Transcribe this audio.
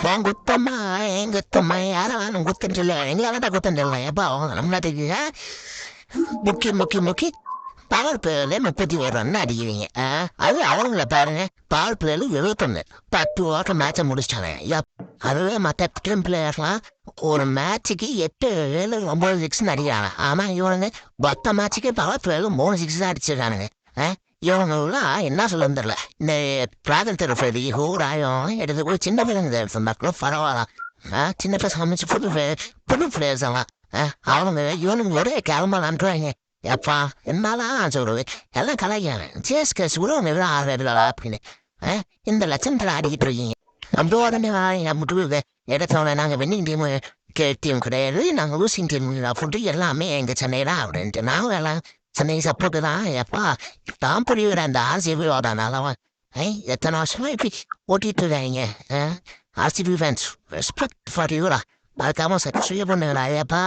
உன் குத்தம்மா என் குத்தம்மா யாரும் குத்தம் சொல்ல எங்களால குத்தம் சொல்ல எப்பா நம்மளாட்டுக்கு முக்கி முக்கி முக்கி பவர் பிளேயர்ல 31 ரன் அடிக்கிறீங்க அது அவங்கள பாருங்க பவர் பிளேயர்ல 71 10 ஓட்ட மேட்சை முடிச்சிட்டாங்க அதுவே மற்ற டீம் பிளேயர்லாம் ஒரு மேட்சுக்கு 8 7 9 சிக்ஸ் அடிக்கிறாங்க ஆமா இவனுங்க மொத்த மேட்சுக்கு பவர் பிளேயர்ல 3 சிக்ஸ் தான் அடிச்சிருக்கானுங்க இவங்கெல்லாம் என்ன சொல்ல தெரியல இந்த டிராகன் தெரஃபி ஹூராயம் எடுத்து போய் சின்ன பிள்ளைங்க இருந்தாலும் பரவாயில்ல சின்ன பசங்க அமைச்சு புது பிளேயர்ஸ் எல்லாம் அவங்க இவனுங்க ஒரே கிளம்பலான்றாங்க எப்பா என்னாலாம் சொல்றது எல்லாம் கலாய்க்காங்க சேஸ்க சுடுவங்க எவ்வளோ ஆடுறா அப்படின்னு இந்த லட்சணத்தில் ஆடிக்கிட்டு இருக்கீங்க அப்படி உடனே முட்டு இடத்தோட நாங்கள் வின்னிங் டீமு டீம் கிடையாது நாங்கள் லூசிங் டீம் ஃபுட்டு எல்லாமே எங்கள் சென்னையில் அப்படின்ட்டு நாங்கள் எல்லாம் சென்னை சப்போர்ட்டு தான் எப்பா தான் புரியுற அந்த ஆர்சிபியோட நல்லவன் எத்தனை வருஷமா இப்படி ஓட்டிட்டு இருக்காங்க ஆர்சிபி ஃபேன்ஸ் ரெஸ்பெக்ட் ஃபார் யூரா மறக்காம சப்ஸ்கிரைப் பண்ணுங்களா ஏப்பா